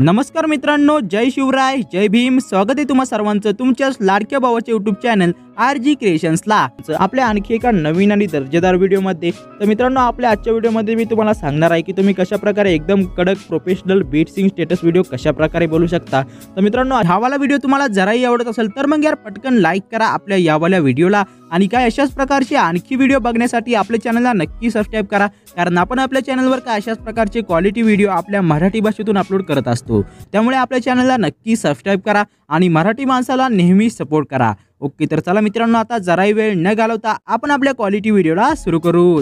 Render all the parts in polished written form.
नमस्कार मित्रांनो, जय शिवराय, जय भीम। स्वागत आहे तुम्हा सर्वांचं तुमच्याच लाडक्या भावाचे YouTube चॅनल RGCreationsला आपल्या आणखी एका नवीन आणि दर्जेदार व्हिडिओमध्ये। तर मित्रांनो, आपल्या आजच्या व्हिडिओमध्ये मी तुम्हाला सांगणार आहे की तुम्ही कशा प्रकारे एकदम कडक professional beat sync status video कशा प्रकारे बोलू शकता। तर मित्रांनो, हा वाला व्हिडिओ तुम्हाला जराही आवडत असेल तर मग यार पटकन लाईक करा आपल्या या वाल्या व्हिडिओला, आणि काय अशाच प्रकारचे आणखी व्हिडिओ बघण्यासाठी आपल्या चॅनलला नक्की सबस्क्राइब करा, कारण आपण आपल्या चॅनलवर काय अशाच प्रकारचे क्वालिटी व्हिडिओ आपल्या मराठी भाषेतून अपलोड करत असतो। त्यामुळे आपल्या चॅनलला नक्की सबस्क्राइब करा आणि मराठी माणसाला नेहमी सपोर्ट करा। ओके, तर चला मित्रांनो, आता जराही वेळ न घालवता आपण आपल्या क्वालिटी व्हिडिओला सुरू करू।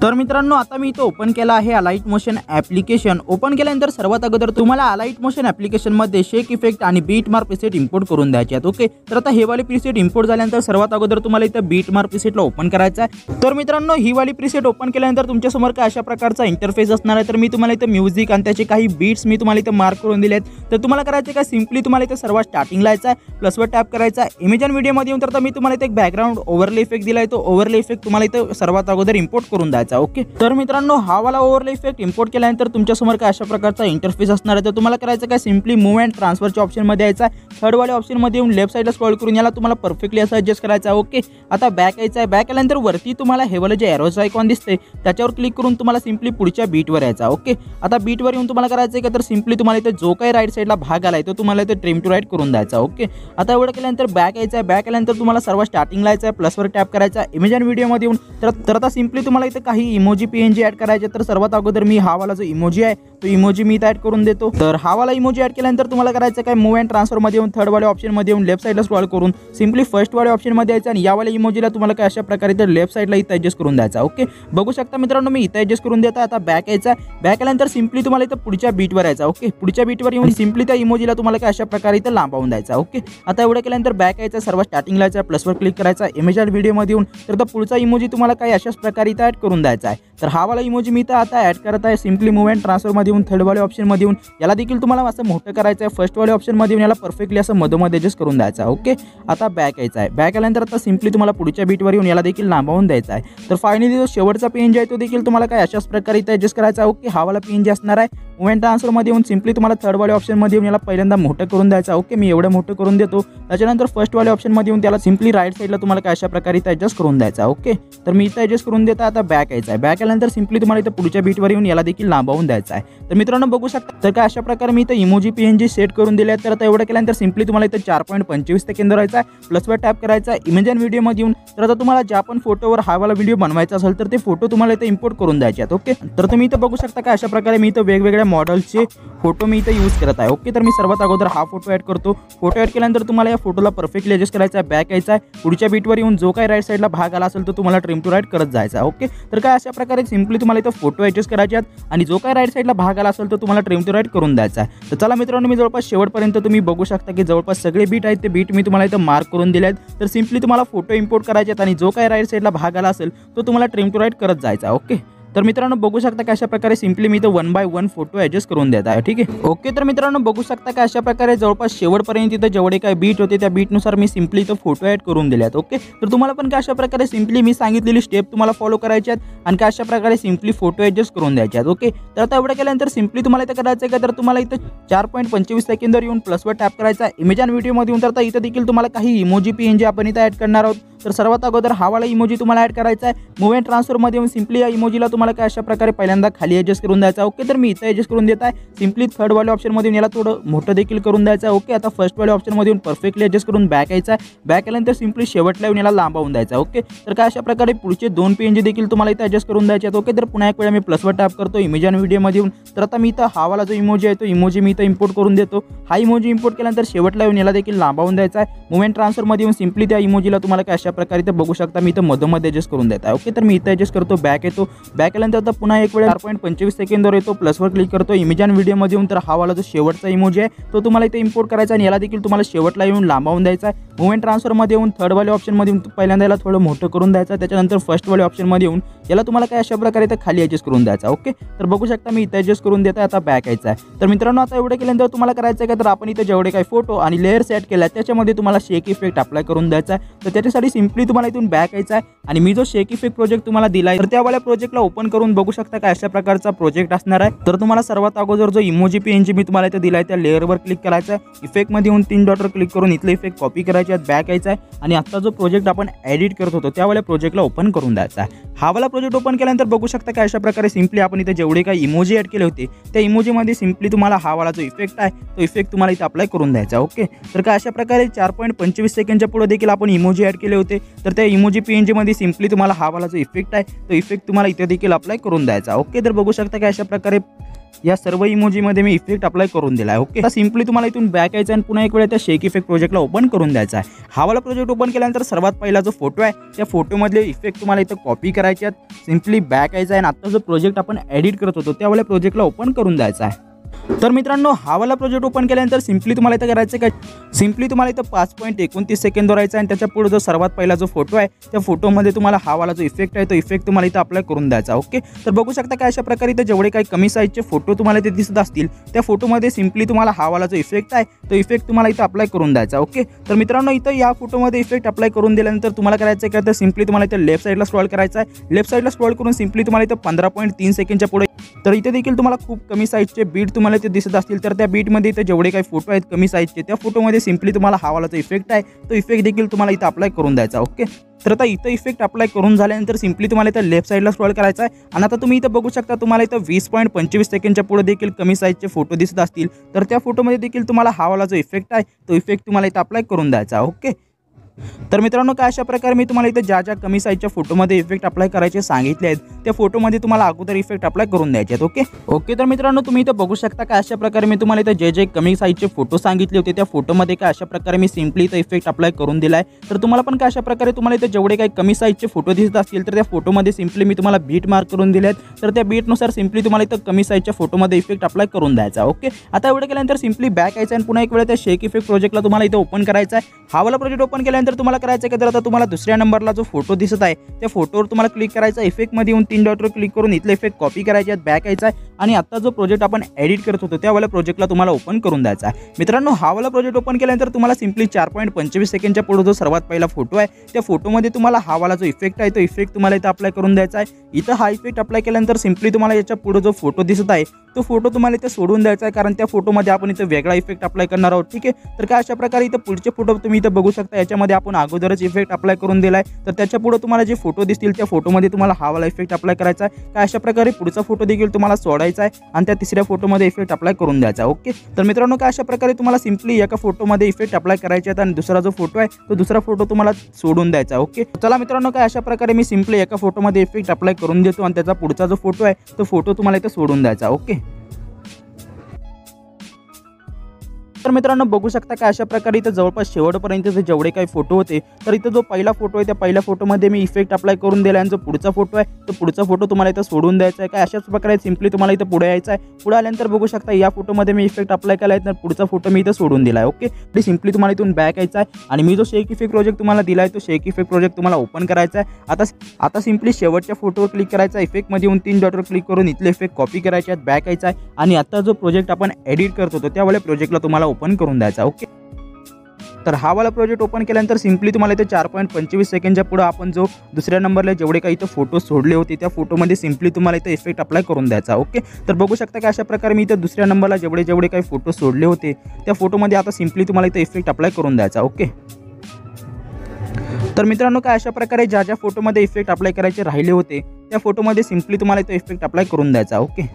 तर मित्रांनो, आता मी इथे ओपन केला आहे अलाइट मोशन ॲप्लिकेशन। ओपन केल्यानंतर सर्वात अगोदर तुम्हाला अलाइट मोशन ॲप्लिकेशन मध्ये शेक इफेक्ट आणि बीट मार्क प्रीसेट इंपोर्ट करून द्यायचे आहेत। ओके, तर आता हे वाले प्रीसेट इंपोर्ट झाल्यानंतर सर्वात अगोदर तुम्हाला इथे बीट मार्क प्रीसेटला ओपन करायचा आहे। तर मित्रांनो, ही वाली प्रीसेट ओपन केल्यानंतर तुमच्या समोर काय अशा प्रकारचा इंटरफेस असणार आहे। तर मी तुम्हाला इथे म्युझिक आणि त्याचे काही बीट्स मी तुम्हाला इथे मार्क करून दिले आहेत। तर तुम्हाला करायचे काय, सिंपली तुम्हाला इथे सर्वात स्टार्टिंगला यायचं आहे, प्लसवर टॅप करायचा आहे, इमेज आणि व्हिडिओमध्ये येऊन तर मी तुम्हाला इथे एक बॅकग्राऊंड ओव्हरले इफेक्ट दिलाय, तो ओव्हरले इफेक्ट तुम्हाला इथे सर्वात अगोदर इंपोर्ट करून द्यायचा। ओके, तर मित्रांनो, हा वाला ओव्हरले इफेक्ट इंपोर्ट केल्यानंतर तुमच्या समोर काय अशा प्रकारचा इंटरफेस असणार आहे। तर तुम्हाला करायचं काय, सिंपली मूव्ह अँड ट्रान्सफरच्या ऑप्शन मध्ये यायचं आहे। थर्ड वाले ऑप्शन मध्ये येऊन लेफ्ट साइडला स्क्रॉल करून याला तुम्हाला परफेक्टली असं ॲडजस्ट करायचं आहे। ओके, आता बॅक यायचं आहे। बॅक आल्यानंतर वरती तुम्हाला हे वाले जे एरोज आयकॉन दिसते त्याच्यावर क्लिक करून तुम्हाला सिंपली पुढच्या बीटवर यायचं आहे। ओके, आता बीटवर येऊन तुम्हाला करायचं आहे तर सिंपली तुम्हाला इथे जो काही राईट साइडला भाग आलाय तो तुम्हाला इथे ट्रिम टू राईट करून द्यायचा। ओके, आता एवढं केल्यानंतर बॅक यायचं आहे। बॅक आल्यानंतर तुम्हाला सर्वात स्टार्टिंगला यायचं आहे, प्लसवर टॅप करायचा, इमेज आणि व्हिडिओमध्ये येऊन तर आता सिंपली तुम्हाला इथे काही इमोजी PNG ॲड करायचे। तर सर्वात अगोदर मी हा वाला जो इमोजी आहे तो इमोजी मी इथे ॲड करून देतो। तर हा वाला इमोजी ॲड केल्यानंतर तुम्हाला करायचं काय, मूव्ह अँड ट्रान्सफर मध्ये येऊन थर्ड वाले ऑप्शन मध्ये येऊन लेफ्ट साइडला स्क्रॉल करून सिंपली फर्स्ट वाले ऑप्शन मध्ये यायचं आणि या वाल्या इमोजीला तुम्हाला काय अशा प्रकारे तर लेफ्ट साइडला इथे ॲडजस्ट करून द्यायचा। ओके, बघू शकता मित्रांनो, मी इथे ॲडजस्ट करून देतो। आता बॅक यायचा, बॅक आल्यानंतर सिंपली तुम्हाला इथे पुढच्या बीटवर यायचा। ओके, पुढच्या बीटवर येऊन सिंपली त्या इमोजीला तुम्हाला काय अशा प्रकारे इथे लांबवून द्यायचा। ओके, आता एवढं केल्यानंतर बॅक यायचा, सर्वात स्टार्टिंगला यायचा, प्लसवर क्लिक करायचा, इमेज आणि व्हिडिओमध्ये येऊन तर पुढचा इमोजी तुम्हाला काय अशाच प्रकारे इथे ॲड करून द्यायचा आहे। तर हा वाला इमोजी मी इथे आता ॲड करत आहे। सिंपली मूव्ह अँड ट्रान्सफर मध्ये येऊन थर्ड वाले ऑप्शन मध्ये येऊन याला देखील तुम्हाला असं मोठं करायचं आहे। फर्स्ट वाले ऑप्शन मध्ये येऊन याला परफेक्टली असं मधोमध्ये ॲडजस्ट करून द्यायचा। ओके, आता बॅक यायचा आहे। बॅक आल्यानंतर आता सिंपली तुम्हाला पुढच्या बीटवर येऊन याला देखील लांबवून द्यायचा आहे। तर फायनली जो शेवटचा PNG आहे तो देखील तुम्हाला काय अशाच प्रकारे इथे ॲडजस्ट करायचा। ओके, हा वाला PNG असणार आहे। मूव्ह अँड ट्रान्सफर मध्ये येऊन सिंपली तुम्हाला थर्ड वाले ऑप्शन मध्ये येऊन याला पहिल्यांदा मोठं करून द्यायचा। ओके, मी एवढं मोठं करून देतो। त्याच्यानंतर फर्स्ट वाले ऑप्शन मध्ये येऊन त्याला सिंपली राईट साइडला तुम्हाला काय अशा प्रकारे इथे ॲडजस्ट करून द्यायचा। ओके, तर मी इथे ॲडजस्ट करून देतो। आता बॅक यायचा आहे। बॅक आल्यानंतर सिंपली तुम्हाला इथे पुढच्या बीटवर येऊन याला देखील लांबवून द्यायचा आहे। तर मित्रांनो, बघू शकता तर काय अशा प्रकारे मी इथे इमोजी PNG सेट करून दिले आहेत। तर आता एवढं केल्यानंतर सिंपली तुम्हाला इथे 4.25 सेकंद राहायचा आहे, प्लसवर टॅप करायचा, इमेज आणि व्हिडिओमध्ये येऊन तर आता तुम्हाला ज्या पण फोटोवर हा वाला व्हिडिओ बनवायचा असेल तर ते फोटो तुम्हाला इथे इम्पोर्ट करून द्यायचे आहेत। ओके, तर तुम्ही इथे बघू शकता काय अशा प्रकारे मी इथे वेगवेगळ्या मॉडेलचे फोटो मी इथे यूज करत आहे। ओके, तर मी सर्वात अगोदर हा फोटो ॲड करतो। फोटो ॲड केल्यानंतर तुम्हाला या फोटोला परफेक्टली ॲडजस्ट करायचा आहे। बॅक यायचा आहे, पुढच्या बीटवर येऊन जो काही राईट साइडला भाग आला असेल तो तुम्हाला ट्रिम टू राईट करत जायचा। ओके, तर काय अशा प्रकारे सिंपली तुम्हाला इथे फोटो ॲडजस्ट करायचे आहेत आणि जो काही राईट साइडला भाग आला असेल तो तुम्हाला ट्रिम टू राईट करून द्यायचा आहे। तर चला मित्रांनो, मी जवळपास शेवटपर्यंत तुम्ही बघू शकता की जवळपास सगळे बीट आहेत ते बीट मी तुम्हाला इथे मार्क करून दिले आहेत। तर सिंपली तुम्हाला फोटो इम्पोर्ट करायचे आहेत आणि जो काही राईट साइडला भाग आला असेल तो तुम्हाला ट्रिम टू राईट करत जायचा। ओके, तर मित्रांनो, बघू शकता की अशा प्रकारे सिंपली मी इथे 1 बाय 1 फोटो ॲडजस्ट करून देत आहे। ठीक आहे, ओके, तर मित्रांनो, बघू शकता की अशा प्रकारे जवळपास शेवटपर्यंत इथे जेवढे काही बीट होते त्या बीटनुसार मी सिंपली इथं फोटो ॲड करून दिले आहेत। ओके, तर तुम्हाला पण काय अशा प्रकारे सिंपली मी सांगितलेली स्टेप तुम्हाला फॉलो करायची आहेत आणि काय अशा प्रकारे सिंपली फोटो ॲडजस्ट करून द्यायचे आहेत। ओके, तर आता एवढं केल्यानंतर सिंपली तुम्हाला इथं करायचं आहे का, तर तुम्हाला इथं 4.25 सेकंदवर येऊन प्लसवर टॅप करायचा, इमेज आणि व्हिडिओमध्ये येऊन तर इथं देखील तुम्हाला काही इमोजी PNG आपण इथं ॲड करणार आहोत। तर सर्वात अगोदर हा वाला इमोजी तुम्हाला ॲड करायचा आहे। मूव्ह अँड ट्रान्सफर मध्ये येऊन सिंपली या इमोजीला तुम्हाला काय अशा प्रकारे पहिल्यांदा खाली ॲडजस्ट करून द्यायचा। ओके, तर मी इथं ॲडजस्ट करून देत आहे। सिंपली थर्ड वाले ऑप्शन मध्ये याला थोडं मोठं देखील करून द्यायचं आहे। ओके, आता फर्स्ट वाले ऑप्शन मध्ये येऊन परफेक्टली ॲडजस्ट करून बॅक यायचा आहे। बॅक आल्यानंतर सिंपली शेवटला येऊन याला लांबवून द्यायचा। ओके, तर काय अशा प्रकारे पुढचे 2 PNG देखील तुम्हाला इथं ॲडजस्ट करून द्यायचे आहेत। ओके, तर पुन्हा एक वेळा मी प्लसवर टॅप करतो, इमेज आणि व्हिडिओमध्ये येऊन तर आता मी इथं हा वाला जो इमोजी आहे तो इमोजी मी इथं इम्पोर्ट करून देतो। हा इमोजी इम्पोर्ट केल्यानंतर शेवटला येऊन याला देखील लांबवून द्यायचा आहे। मूव्ह अँड ट्रान्सफर मध्ये येऊन सिंपली त्या इमोजीला तुम्हाला काय अशा प्रकारे इथं बघू शकता मी इथं मधोमध्ये ॲडजस्ट करून देत आहे। ओके, तर मी इथं ॲडजस्ट करतो, बॅक येतो, बॅक बॅक आल्यानंतर आता पुन्हा एक वेळ 4.25 सेकंदवर येतो, प्लसवर क्लिक करतो, इमेज अँड व्हिडिओमध्ये येऊन तर हा वाला जो शेवटचा इमोजी आहे तो तुम्हाला इथे इम्पोर्ट करायचा आणि याला देखील तुम्हाला शेवटला येऊन लांबवून द्यायचा आहे। मूव्हमेंट ट्रान्सफरमध्ये येऊन थर्ड वाले ऑप्शनमध्ये येऊन पहिल्यांदा याला थोडं मोठं करून द्यायचं, त्याच्यानंतर फर्स्ट वाले ऑप्शनमध्ये येऊन याला तुम्हाला काय अशा प्रकारे इथे खाली ॲडजस्ट करून द्यायचा। ओके, तर बघू शकता मी इथे ॲडजस्ट करून देत आहे, आता बॅक यायचा आहे। तर मित्रांनो आता एवढं केल्यानंतर तुम्हाला करायचं आहे का, तर आपण इथे जेवढे काही फोटो आणि लेअर्स ॲड केल्या त्याच्यामध्ये तुम्हाला शेक इफेक्ट अप्लाय करून द्यायचा आहे। तर त्याच्यासाठी सिम्पली तुम्हाला इथून बॅक यायचा आहे आणि मी जो शेक इफेक्ट प्रोजेक्ट तुम्हाला दिला आहे तर त्यावाल्या प्रोजेक्टला ओपन करून बघू शकता काय अशा प्रकारचा प्रोजेक्ट असणार आहे। तर तुम्हाला सर्वात अगोदर जो इमोजी पीएनजी मी तुम्हाला इथे दिला आहे त्या लेअरवर क्लिक करायचं आहे, इफेक्टमध्ये येऊन 3 डॉटवर क्लिक करून इथले इफेक्ट कॉपी करायचे आहेत, बॅक यायचा आहे आणि आता जो प्रोजेक्ट आपण एडिट करत होतो त्यावाल्या प्रोजेक्टला ओपन करून द्यायचा आहे। हा वाला प्रोजेक्ट ओपन केल्यानंतर बघू शकता काय अशा प्रकारे सिम्पली आपण इथे जेवढे काही इमोजी ॲड केले होते त्या इमोजीमध्ये सिम्पली तुम्हाला हा वाला जो इफेक्ट आहे तो इफेक्ट तुम्हाला इथे अप्लाय करून द्यायचा। ओके, तर काय अशा प्रकारे 4.25 सेकंडच्या पुढे देखील आपण इमोजी ॲड केले होते, तर त्या इमोजी पीएनजीमध्ये सिम्पली तुम्हाला हा वाला जो इफेक्ट आहे तो इफेक्ट तुम्हाला इथे देखील अप्लाय करून द्यायचा। ओके, तर बघू शकता काय अशा प्रकारे या सर्व इमोजीमध्ये मी इफेक्ट अप्लाय करून दिला आहे। ओके, तर सिम्पली तुम्हाला इथून बॅक यायचं आणि पुन्हा एक वेळ त्या शेक इफेक्ट प्रोजेक्टला ओपन करून द्यायचा आहे। हा वाला प्रोजेक्ट ओपन केल्यानंतर सर्वात पहिला जो फोटो आहे त्या फोटोमधले इफेक्ट तुम्हाला इथं कॉपी करायचे आहेत, सिम्पली बॅक यायचं आहे आणि आता जो प्रोजेक्ट आपण एडिट करत होतो त्यावाल्या प्रोजेक्टला ओपन करून द्यायचा आहे। तर मित्रांनो हा वाला प्रोजेक्ट ओपन केल्यानंतर सिम्पली तुम्हाला इथं करायचं काय, सिम्पली तुम्हाला इथं 5.29 सेकंद राहायचा आणि त्याच्या पुढे जो सर्वात पहिला जो फोटो आहे त्या फोटोमध्ये तुम्हाला हा वाला जो इफेक्ट आहे तो इफेक्ट तुम्हाला इथं अप्लाय करून द्यायचा। ओके, तर बघू शकता काय अशा प्रकारे इथं जेवढे काही कमी साईजचे फोटो तुम्हाला इथे दिसत असतील त्या फोटोमध्ये सिम्पली तुम्हाला हा वाला जो इफेक्ट आहे तो इफेक्ट तुम्हाला इथं अप्लाय करून द्यायचा। ओके, तर मित्रांनो इथं या फोटोमध्ये इफेक्ट अप्लाय करून दिल्यानंतर तुम्हाला करायचं आहे का, तर सिम्पली तुम्हाला इथं लेफ्ट साईडला स्क्रॉल करायचं आहे, लेफ्ट साईडला स्क्रॉल करून सिम्पली तुम्हाला इथं 15.3 सेकंडच्या पुढे तर इथे देखील तुम्हाला खूप कमी साईजचे बीट तुम्हाला इथे दिसत असतील तर त्या बीटमध्ये इथे जेवढे काही फोटो आहेत कमी साईजचे त्या फोटोमध्ये सिम्पली तुम्हाला हा वाला जो इफेक्ट आहे तो इफेक्ट देखील तुम्हाला इथं अप्लाय करून द्यायचा। ओके, तर आता इथं इफेक्ट अप्लाय करून झाल्यानंतर सिम्पली तुम्हाला इथं लेफ्ट साईडला स्क्रॉल करायचा आहे आणि आता तुम्ही इथं बघू शकता तुम्हाला इथं 20.25 सेकंडच्या पुढे देखील कमी साईजचे फोटो दिसत असतील तर त्या फोटोमध्ये देखील तुम्हाला हा वाला जो इफेक्ट आहे तो इफेक्ट तुम्हाला इथं अप्लाय करून द्यायचा। ओके, तर मित्रांनो काय अशा प्रकारे मी तुम्हाला इथे ज्या ज्या कमी साईजच्या फोटोमध्ये इफेक्ट अप्लाय करायचे सांगितले आहेत त्या फोटोमध्ये तुम्हाला अगोदर इफेक्ट अप्लाय करून द्यायचे आहेत। ओके, तर मित्रांनो तुम्ही इथे बघू शकता काय अशा प्रकारे मी तुम्हाला इथे जे जे कमी साईजचे फोटो सांगितले होते त्या फोटोमध्ये काय अशा प्रकारे मी सिम्पली इथे इफेक्ट अप्लाय करून दिला आहे। तर तुम्हाला पण काय अशा प्रकारे तुम्हाला इथे जेवढे काही कमी साईजचे फोटो दिसत असतील तर त्या फोटोमध्ये सिम्पली मी तुम्हाला बीट मार्क करून दिले आहेत, तर त्या बीटनुसार सिम्पली तुम्हाला इथं कमी साईजच्या फोटोमध्ये इफेक्ट अप्लाय करून द्यायचा। ओके, आता एवढं केल्यानंतर सिम्पली बॅक यायचं आणि पुन्हा एक वेळ त्या शेक इफेक्ट प्रोजेक्टला तुम्हाला इथे ओपन करायचा आहे। हा वाला प्रोजेक्ट ओपन केल्यानंतर तुम्हाला करायचं आहे, आता तुम्हाला दुसऱ्या नंबरला जो फोटो दिसत आहे त्या फोटोवर तुम्हाला क्लिक करायचा, इफेक्टमध्ये येऊन 3 डॉटवर क्लिक करून इथले इफेक्ट कॉपी करायचे आहेत, बॅक यायचा आहे आणि आता जो प्रोजेक्ट आपण एडिट करत होतो त्यावाला प्रोजेक्टला तुम्हाला ओपन करून द्यायचा आहे। मित्रांनो हा वाला प्रोजेक्ट ओपन केल्यानंतर तुम्हाला सिम्पली 4.25 सेकंडच्या पुढे जो सर्वात पहिला फोटो आहे त्या फोटोमध्ये तुम्हाला हा वाला जो इफेक्ट आहे तो इफेक्ट तुम्हाला इथं अप्लाय करून द्यायचा आहे। इथं हा इफेक्ट अप्लाय केल्यानंतर सिम्पली तुम्हाला याच्या पुढे जो फोटो दिसत आहे तो फोटो तुम्हाला इथे सोडून द्यायचा आहे, कारण त्या फोटोमध्ये आपण इथे वेगळा इफेक्ट अप्लाय करणार आहोत। ठीक आहे, तर काय अशा प्रकारे इथे पुढचे फोटो तुम्ही इथे बघू शकता याच्यामध्ये आपण अगोदरच इफेक्ट अप्लाय करून दिलाय, तर त्याच्या पुढे तुम्हाला जे फोटो दिसतील त्या फोटोमध्ये तुम्हाला हा वाला इफेक्ट अप्लाय करायचा आहे। काय अशा प्रकारे पुढचा फोटो देखील तुम्हाला सोडायचा आहे आणि त्या तिसऱ्या फोटोमध्ये इफेक्ट अप्लाय करून द्यायचा। ओके, तर मित्रांनो काय अशा प्रकारे तुम्हाला सिम्पली एका फोटोमध्ये इफेक्ट अप्लाय करायचे आहेत आणि दुसरा जो फोटो आहे तो दुसरा फोटो तुम्हाला सोडून द्यायचा। ओके, चला मित्रांनो काय अशा प्रकारे मी सिम्पली एका फोटोमध्ये इफेक्ट अप्लाय करून देतो आणि त्याचा पुढचा जो फोटो आहे तो फोटो तुम्हाला इथे सोडून द्यायचा। ओके, तर मित्रांनो बघू शकता काय अशा प्रकारे इथे जवळपास शेवटपर्यंत जेवढे काही फोटो होते तर इथे जो पहिला फोटो आहे त्या पहिल्या फोटोमध्ये मी इफेक्ट अप्लाय करून दिला आणि जो पुढचा फोटो आहे तो पुढचा फोटो तुम्हाला इथे सोडून द्यायचा आहे। काय अशाच प्रकारे सिम्पली तुम्हाला इथे पुढे यायचं आहे, पुढे आल्यानंतर बघू शकता या फोटोमध्ये मी इफेक्ट अप्लाय केला आहे तर पुढचा फोटो मी इथे सोडून दिला आहे। ओके, सिम्पली तुम्हाला इथून बॅक यायचं आहे आणि मी जो शेक इफेक्ट प्रोजेक्ट तुम्हाला दिला आहे तो शेक इफेक्ट प्रोजेक्ट तुम्हाला ओपन करायचा आहे। आता सिम्पली शेवटच्या फोटोवर क्लिक करायचा, इफेक्टमध्ये येऊन 3 डॉटवर क्लिक करून इथले इफेक्ट कॉपी करायचे आहेत, बॅक यायचा आहे आणि आता जो प्रोजेक्ट आपण एडिट करत होतो त्यावेळेला प्रोजेक्टला तुम्हाला ओपन करून द्यायचा। ओके, तर हा वाला प्रोजेक्ट ओपन केल्यानंतर सिम्पली तुम्हाला इथे 4.25 सेकंडच्या पुढे आपण जो दुसऱ्या नंबरला जेवढे काही इथं फोटो सोडले होते त्या फोटोमध्ये सिम्पली तुम्हाला इथे इफेक्ट अप्लाय करून द्यायचा। ओके, तर बघू शकता की अशा प्रकारे मी इथं दुसऱ्या नंबरला जेवढे काही फोटो सोडले होते त्या फोटोमध्ये आता सिम्पली तुम्हाला इथे इफेक्ट अप्लाय करून द्यायचा। ओके, तर मित्रांनो काय अशा प्रकारे ज्या ज्या फोटोमध्ये इफेक्ट अप्लाय करायचे राहिले होते त्या फोटोमध्ये सिम्पली तुम्हाला इथे इफेक्ट अप्लाय करून द्यायचा। ओके,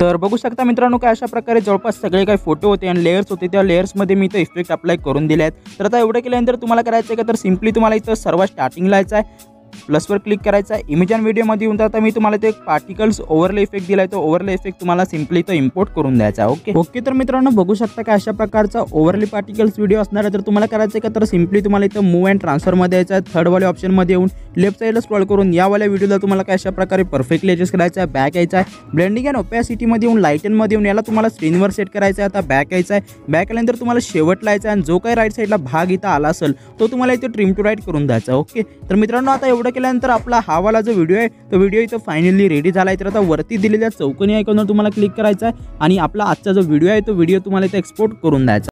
तर बघू शकता मित्रांनो काय अशा प्रकारे जवळपास सगळे काही फोटो होते आणि लेयर्स होते त्या लेयर्समध्ये मी इथं इफेक्ट अप्लाय करून दिले आहेत। तर आता एवढं केल्यानंतर तुम्हाला करायचं आहे का, तर सिम्पली तुम्हाला इथं सर्वात स्टार्टिंगला यायचं आहे प्लसवर क्लिक करायचं आहे. इमेज अँड व्हिडिओमध्ये येऊन तर आता मी तुम्हाला ते एक पार्टिकल्स ओव्हरले इफेक्ट दिलाय, तो ओव्हरले इफेक्ट तुम्हाला सिम्पली तो इम्पोर्ट करून द्यायचा आहे. ओके तर मित्रांनो बघू शकता की अशा प्रकारचा ओव्हरले पार्टिकल्स व्हिडिओ असणार आहे. तर तुम्हाला करायचं आहे का, तर सिम्पली तुम्हाला इथं मूव्ह अँड ट्रान्सफरमध्ये यायचं आहे. थर्ड वाले ऑप्शनमध्ये येऊन लेफ्ट साईडला स्क्रॉल करून या वाल्या व्हिडिओला तुम्हाला काय अशा प्रकारे परफेक्टली ॲडजस्ट करायचं आहे. बॅक यायचं आहे. ब्लेंडिंग अँड ओपॅसिटीमध्ये येऊन लाईटनमध्ये येऊन याला तुम्हाला स्क्रीनवर सेट करायचं आहे. आता बॅक यायचं आहे. बॅक आल्यानंतर तुम्हाला शेवटला यायचं आहे आणि जो काही राईट साईडला भाग इथं आला असेल तो तुम्हाला इथे ट्रिम टू राईट करून द्यायचा. ओके तर मित्रांनो आता एवढं केल्यानंतर आपला हा वाला जो व्हिडिओ आहे तो व्हिडिओ इथं फायनली रेडी झाला आहे. तर आता वरती दिलेल्या चौकोनी आयकॉनवर तुम्हाला क्लिक करायचं आहे आणि आपला आजचा जो व्हिडिओ आहे तो व्हिडिओ तुम्हाला इथे एक्सपोर्ट करून द्यायचा.